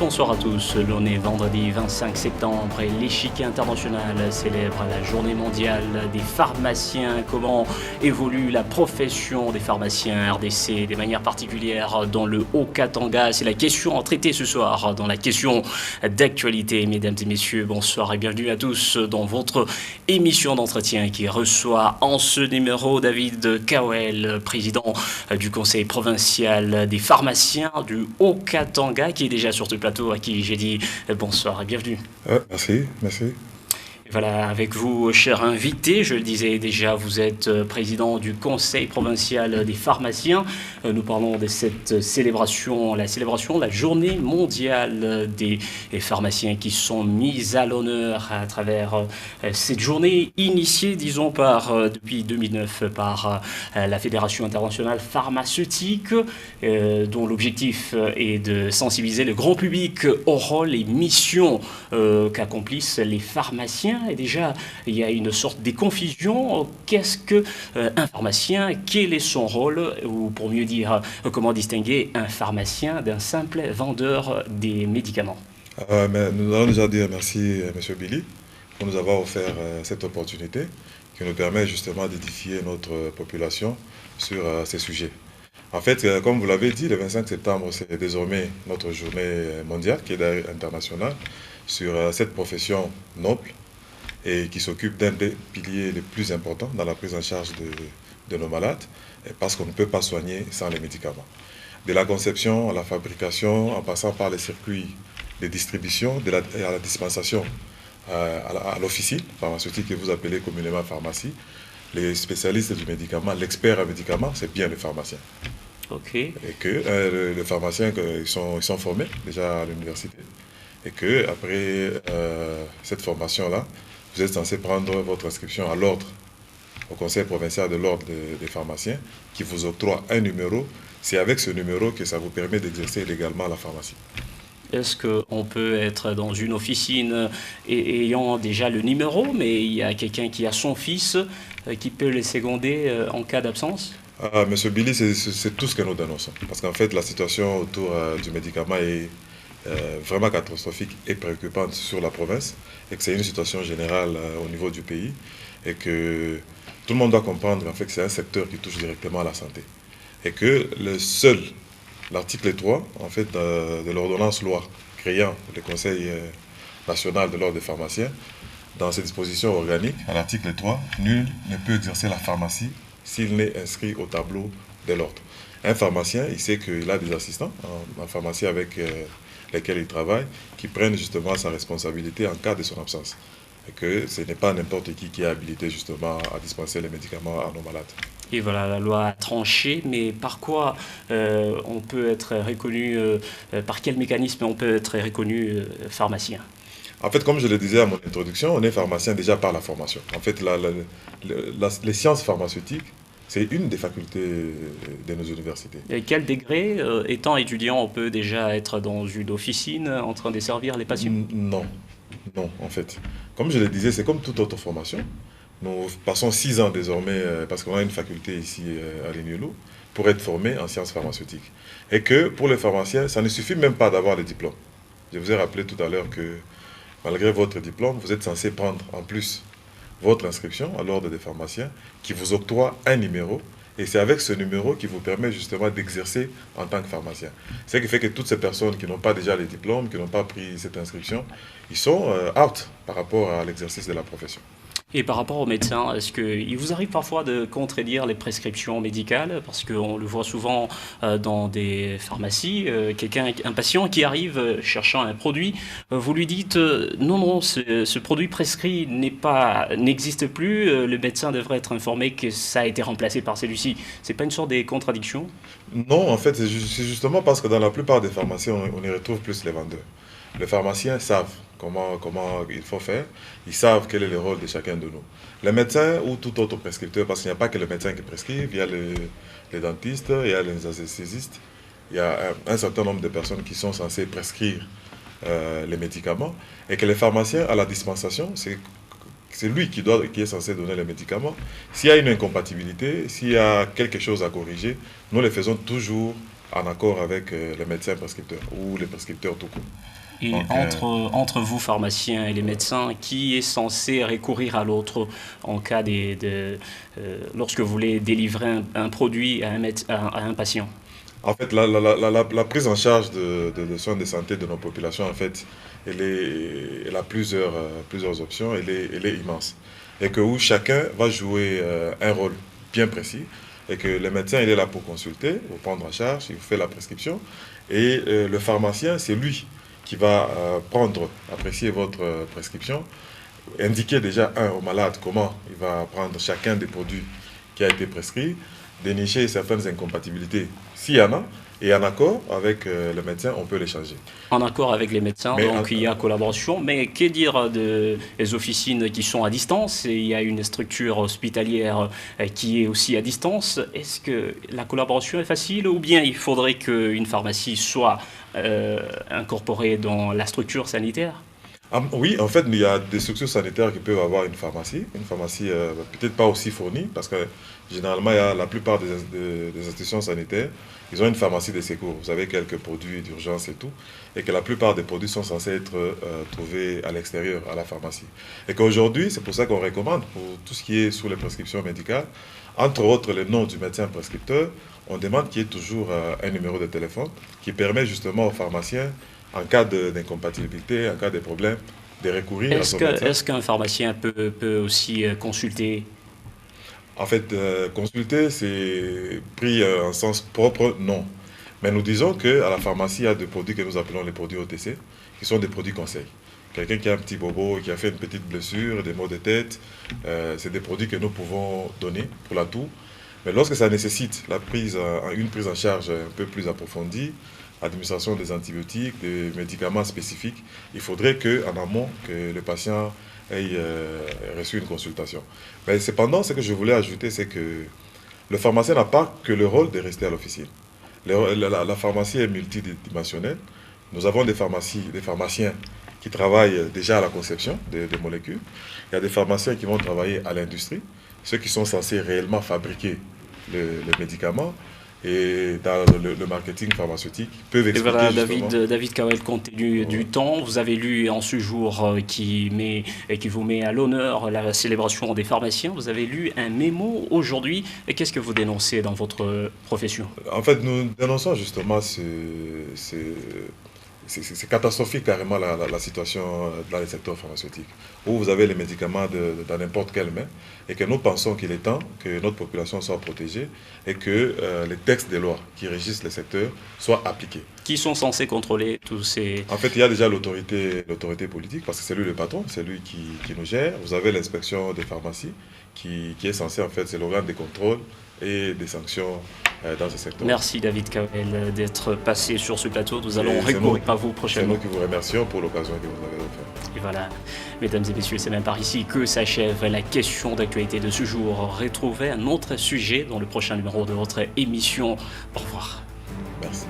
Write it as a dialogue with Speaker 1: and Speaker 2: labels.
Speaker 1: bonsoir à tous. L'on est vendredi 25 septembre et l'échiquier international célèbre la journée mondiale des pharmaciens. Comment évolue la profession des pharmaciens RDC de manière particulière dans le Haut-Katanga? C'est la question à traiter ce soir dans la question d'actualité. Mesdames et messieurs, bonsoir et bienvenue à tous dans votre émission d'entretien qui reçoit en ce numéro David Kawel, président du conseil provincial des pharmaciens du Haut-Katanga, qui est déjà sur ce plateau, à qui j'ai dit bonsoir et bienvenue.
Speaker 2: Merci.
Speaker 1: Voilà, avec vous, cher invité, je le disais déjà, vous êtes président du Conseil provincial des pharmaciens. Nous parlons de cette célébration, la journée mondiale des pharmaciens qui sont mis à l'honneur à travers cette journée initiée, disons, depuis 2009 par la Fédération internationale pharmaceutique, dont l'objectif est de sensibiliser le grand public au rôle et missions qu'accomplissent les pharmaciens. Et déjà, il y a une sorte de confusion. Qu'est-ce qu'un pharmacien? Quel est son rôle? Ou pour mieux dire, comment distinguer un pharmacien d'un simple vendeur des médicaments?
Speaker 2: Mais nous allons déjà dire merci à M. Billy pour nous avoir offert cette opportunité qui nous permet justement d'édifier notre population sur ces sujets. En fait, comme vous l'avez dit, le 25 septembre, c'est désormais notre journée mondiale, qui est d'ailleurs internationale, sur cette profession noble et qui s'occupe d'un des piliers les plus importants dans la prise en charge de nos malades, parce qu'on ne peut pas soigner sans les médicaments. De la conception à la fabrication, en passant par les circuits de distribution et à la dispensation à l'officine pharmaceutique que vous appelez communément pharmacie, les spécialistes du médicament, l'expert en médicaments, c'est bien le pharmacien.
Speaker 1: Ok.
Speaker 2: Et que les pharmaciens, ils sont formés déjà à l'université. Et que après cette formation-là, vous êtes censé prendre votre inscription à l'ordre, au conseil provincial de l'ordre des pharmaciens, qui vous octroie un numéro. C'est avec ce numéro que ça vous permet d'exercer légalement la pharmacie.
Speaker 1: Est-ce qu'on peut être dans une officine ayant déjà le numéro, mais il y a quelqu'un qui a son fils qui peut le seconder en cas d'absence?
Speaker 2: Monsieur Billy, c'est tout ce que nous dénonçons. Parce qu'en fait, la situation autour du médicament est vraiment catastrophique et préoccupante sur la province, et que c'est une situation générale au niveau du pays, et que tout le monde doit comprendre en fait, que c'est un secteur qui touche directement à la santé. Et que l'article 3 en fait, de l'ordonnance loi créant le Conseil national de l'ordre des pharmaciens, dans ses dispositions organiques, à l'article 3, nul ne peut exercer la pharmacie s'il n'est inscrit au tableau de l'ordre. Un pharmacien, il sait qu'il a des assistants en pharmacie avec lesquels il travaille, qui prennent justement sa responsabilité en cas de son absence. Et que ce n'est pas n'importe qui est habilité justement à dispenser les médicaments à nos malades.
Speaker 1: Et voilà, la loi a tranché, mais par quoi on peut être reconnu, par quel mécanisme on peut être reconnu pharmacien?
Speaker 2: En fait, comme je le disais à mon introduction, on est pharmacien déjà par la formation. En fait, les sciences pharmaceutiques, c'est une des facultés de nos universités.
Speaker 1: Et quel degré, étant étudiant, on peut déjà être dans une officine en train de servir les patients?
Speaker 2: Non, en fait. Comme je le disais, c'est comme toute autre formation. Nous passons 6 ans désormais, parce qu'on a une faculté ici à l'INULU, pour être formés en sciences pharmaceutiques. Et que pour les pharmaciens, ça ne suffit même pas d'avoir le diplôme. Je vous ai rappelé tout à l'heure que malgré votre diplôme, vous êtes censé prendre en plus votre inscription à l'ordre des pharmaciens qui vous octroie un numéro. Et c'est avec ce numéro qui vous permet justement d'exercer en tant que pharmacien. Ce qui fait que toutes ces personnes qui n'ont pas déjà les diplômes, qui n'ont pas pris cette inscription, ils sont out par rapport à l'exercice de la profession.
Speaker 1: Et par rapport aux médecins, est-ce qu'il vous arrive parfois de contredire les prescriptions médicales? Parce qu'on le voit souvent dans des pharmacies, un patient qui arrive cherchant un produit, vous lui dites non, ce produit prescrit n'existe plus, le médecin devrait être informé que ça a été remplacé par celui-ci. C'est pas une sorte de contradiction?
Speaker 2: Non, en fait, c'est justement parce que dans la plupart des pharmacies, on y retrouve plus les vendeurs. Les pharmaciens savent comment il faut faire, ils savent quel est le rôle de chacun de nous. Les médecins ou tout autre prescripteur, parce qu'il n'y a pas que le médecin qui prescrit, il y a les dentistes, il y a les anesthésistes, il y a un certain nombre de personnes qui sont censées prescrire les médicaments, et que les pharmaciens, à la dispensation, c'est lui qui est censé donner les médicaments. S'il y a une incompatibilité, s'il y a quelque chose à corriger, nous les faisons toujours en accord avec les médecins prescripteurs ou les prescripteurs tout court.
Speaker 1: Et
Speaker 2: Donc,
Speaker 1: entre vous, pharmaciens et les médecins, qui est censé recourir à l'autre en cas lorsque vous voulez délivrer un produit à un patient?
Speaker 2: En fait, la prise en charge de soins de santé de nos populations, en fait, elle a plusieurs options, elle est immense. Et que où chacun va jouer un rôle bien précis, et que le médecin, il est là pour consulter, pour prendre en charge, il fait la prescription, et le pharmacien, c'est lui qui va apprécier votre prescription, indiquer déjà, au malade comment il va prendre chacun des produits qui a été prescrit, dénicher certaines incompatibilités, s'il y en a, et en accord avec le médecin, on peut les changer.
Speaker 1: En accord avec les médecins,
Speaker 2: Mais
Speaker 1: donc il y a collaboration. Mais que dire des officines qui sont à distance? Et il y a une structure hospitalière qui est aussi à distance. Est-ce que la collaboration est facile ou bien il faudrait qu'une pharmacie soit incorporée dans la structure sanitaire?
Speaker 2: Oui, en fait, il y a des structures sanitaires qui peuvent avoir une pharmacie peut-être pas aussi fournie, parce que généralement, il y a la plupart des institutions sanitaires, ils ont une pharmacie de secours. Vous avez quelques produits d'urgence et tout, et que la plupart des produits sont censés être trouvés à l'extérieur, à la pharmacie. Et qu'aujourd'hui, c'est pour ça qu'on recommande, pour tout ce qui est sous les prescriptions médicales, entre autres le nom du médecin prescripteur, on demande qu'il y ait toujours un numéro de téléphone qui permet justement aux pharmaciens, en cas d'incompatibilité, en cas de problème, de recourir à son médecin.
Speaker 1: Est-ce qu'un pharmacien peut aussi consulter?
Speaker 2: En fait, consulter, c'est pris en sens propre, non. Mais nous disons qu'à la pharmacie, il y a des produits que nous appelons les produits OTC, qui sont des produits conseils. Quelqu'un qui a un petit bobo, qui a fait une petite blessure, des maux de tête, c'est des produits que nous pouvons donner pour la toux. Mais lorsque ça nécessite une prise en charge un peu plus approfondie, administration des antibiotiques, des médicaments spécifiques, il faudrait qu'en amont, que le patient ait reçu une consultation. Mais cependant, ce que je voulais ajouter, c'est que le pharmacien n'a pas que le rôle de rester à l'officine. La pharmacie est multidimensionnelle. Nous avons des pharmaciens qui travaillent déjà à la conception des molécules. Il y a des pharmaciens qui vont travailler à l'industrie, ceux qui sont censés réellement fabriquer les médicaments. Et dans le marketing pharmaceutique, peuvent
Speaker 1: Et
Speaker 2: expliquer
Speaker 1: voilà,
Speaker 2: justement.
Speaker 1: David Kawel, compte tenu du temps, vous avez lu en ce jour qui vous met à l'honneur la célébration des pharmaciens, vous avez lu un mémo aujourd'hui. Et qu'est-ce que vous dénoncez dans votre profession?
Speaker 2: En fait, nous dénonçons justement c'est catastrophique carrément la situation dans le secteur pharmaceutique, où vous avez les médicaments dans n'importe quelle main, et que nous pensons qu'il est temps que notre population soit protégée et que les textes de loi qui régissent le secteur soient appliqués.
Speaker 1: Qui sont censés contrôler tous ces...
Speaker 2: En fait, il y a déjà l'autorité politique, parce que c'est lui le patron, c'est lui qui nous gère. Vous avez l'inspection des pharmacies, qui est censée, en fait, c'est l'organe des contrôles et des sanctions dans ce secteur.
Speaker 1: Merci David Kawel d'être passé sur ce plateau. Nous allons
Speaker 2: C'est
Speaker 1: recourir à vous
Speaker 2: nous
Speaker 1: prochainement.
Speaker 2: qui vous remercions pour l'occasion que vous avez offerte.
Speaker 1: Et voilà, mesdames et messieurs, c'est même par ici que s'achève la question d'actualité de ce jour. Retrouvez un autre sujet dans le prochain numéro de votre émission. Au revoir.
Speaker 2: Merci.